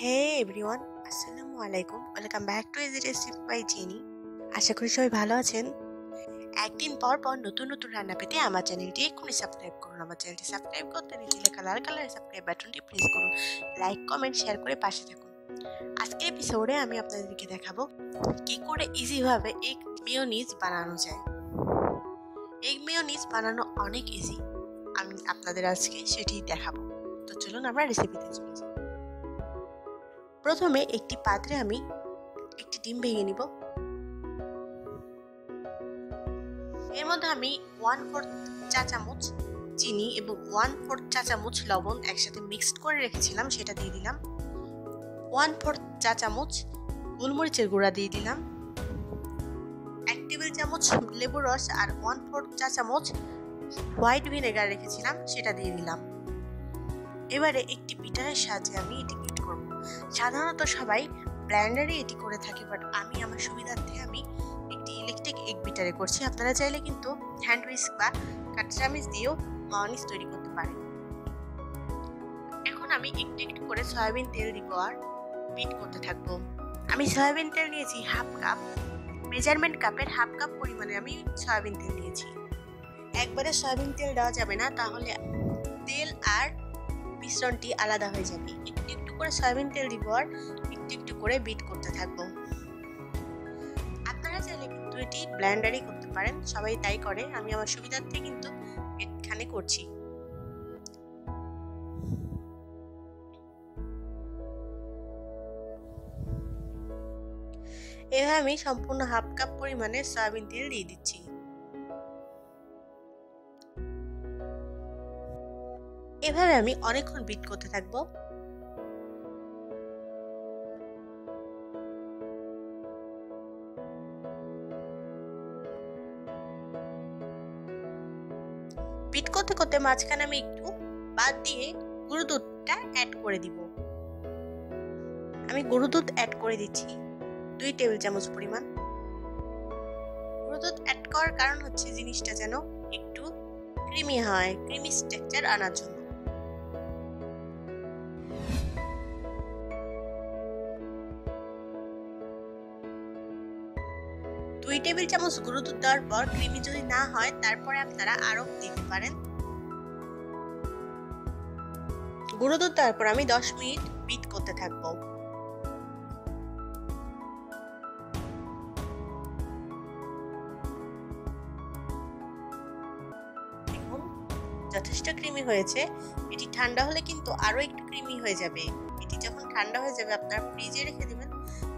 Hey everyone, আসসালামু আলাইকুম। Welcome back to easy recipe by Jini. আশা করি সবাই ভালো আছেন। একদিন পর পর নতুন নতুন রান্না পেতে আমার চ্যানেলটি এক্ষুনি সাবস্ক্রাইব করুন। আমার চ্যানেলটি সাবস্ক্রাইব করতে নিচে লেখা লাল কালারের সাবস্ক্রাইব বাটনটি প্রেস করুন। লাইক, কমেন্ট, শেয়ার করে পাশে থাকুন। আজকের এপিসোডে আমি আপনাদেরকে দেখাবো কি করে ইজিভাবে এগ মেয়োনিজ বানানো যায়। এগ মেয়োনিজ বানানো অনেক ইজি, আমি আপনাদের আজকে সেটি দেখাবো। তো চলুন আমরা রেসিপিতে চলে যাই। প্রথমে একটি পাত্রে আমি একটি ডিম ভেঙে নিব। এর মধ্যে আমি 1/4 চা চামচ চিনি এবং 1/4 চা চামচ লবণ একসাথে মিক্সড করে রেখেছিলাম সেটা দিয়ে দিলাম। 1/4 চা চামচ গোলমরিচের গুঁড়া দিয়ে দিলাম। 1 টেবিল চামচ লেবুর রস আর 1/4 চা চামচ হোয়াইট ভিনেগার রেখেছিলাম সেটা দিয়ে দিলাম। এবারে একটি বিটারের সাহায্যে আমি এটি বিট করব। সাধারণত সবাই ব্লেন্ডারে এটি করে থাকে, বাট আমি আমার সুবিধার্থে আমি একটি ইলেকট্রিক এগ বিটারে করছি। আপনারা চাইলে কিন্তু হ্যান্ড হুইস্ক বা কাঁটা চামচ দিয়েও মেয়োনিজ তৈরি করতে পারেন। এখন আমি একটু একটু করে সয়াবিন তেল দিব আর বিট করতে থাকবো। আমি সয়াবিন তেল নিয়েছি হাফ কাপ, মেজারমেন্ট কাপের হাফ কাপ পরিমাণে আমি সয়াবিন তেল নিয়েছি। একবারে সয়াবিন তেল দেওয়া যাবে না, তাহলে তেল আর মিশ্রণটি আলাদা হয়ে যাবে। একটু একটু করে সয়াবিন তেল দিব আর একটু একটু করে বিট করতে থাকবো। আপনারা চাইলে কিন্তু এটি ব্লেন্ডারে করতে পারেন, সবাই তাই করে। আমি আমার সুবিধার্থে কিন্তু এখানে করছি। এভাবে আমি সম্পূর্ণ হাফ কাপ পরিমাণে সয়াবিন তেল দিয়ে দিচ্ছি। এভাবে আমি অনেকক্ষণ বিট করতে থাকবো। বিট করতে করতে মাঝখানে আমি একটু বাদ দিয়ে গুঁড়ো দুধটা অ্যাড করে দিব। আমি গুঁড়ো দুধ অ্যাড করে দিচ্ছি 2 টেবিল চামচ পরিমাণ। গুঁড়ো দুধ অ্যাড করার কারণ হচ্ছে জিনিসটা যেন একটু ক্রিমি হয়, ক্রিমি টেক্সচার আনার জন্য। দুই টেবিল চামচ গুঁড়ো দুধ দেওয়ার পর ক্রিমি যদি না হয় তারপরে আপনারা আরো দিতে পারেন। গুঁড়ো দুধ দেওয়ার পর আমি 10 মিনিট বিট করতে থাকবো। দেখুন যথেষ্ট ক্রিমি হয়েছে। এটি ঠান্ডা হলে কিন্তু আরো একটু ক্রিমি হয়ে যাবে। এটি যখন ঠান্ডা হয়ে যাবে আপনারা ফ্রিজে রেখে দিবেন,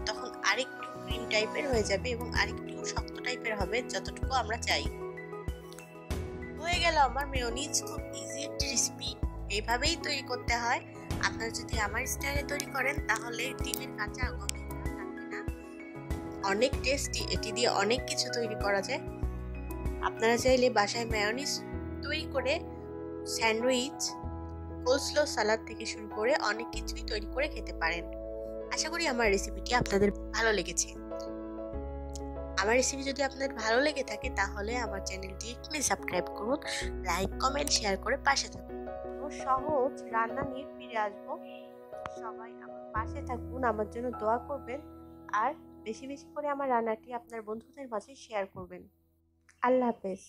তখন আরেকটু ক্রিম টাইপের হয়ে যাবে এবং আরেকটু শক্ত টাইপের হবে, যতটুকু আমরা চাই। হয়ে গেল আমার মেয়োনিজ। খুব ইজি একটি রেসিপি, এইভাবেই তৈরি করতে হয়। আপনারা যদি আমার স্টাইলে তৈরি করেন তাহলে ডিমের কাঁচা গন্ধটা থাকবে না। অনেক টেস্টি, এটি দিয়ে অনেক কিছু তৈরি করা যায়। আপনারা চাইলে বাসায় মেয়োনিজ তৈরি করে স্যান্ডউইচ, কোলস্লো সালাদ থেকে শুরু করে অনেক কিছুই তৈরি করে খেতে পারেন। আশা করি আমার রেসিপিটি আপনাদের ভালো লেগেছে। আমার রেসিপি যদি আপনাদের ভালো লেগে থাকে তাহলে আমার চ্যানেলটি এক্ষুনি সাবস্ক্রাইব করুন, লাইক, কমেন্ট, শেয়ার করে পাশে থাকুন। সহজ রান্না নিয়ে ফিরে আসবো। সবাই আমার পাশে থাকুন, আমার জন্য দোয়া করবেন আর বেশি বেশি করে আমার রান্নাটি আপনার বন্ধুদের মাঝে শেয়ার করবেন। আল্লাহ হাফেজ।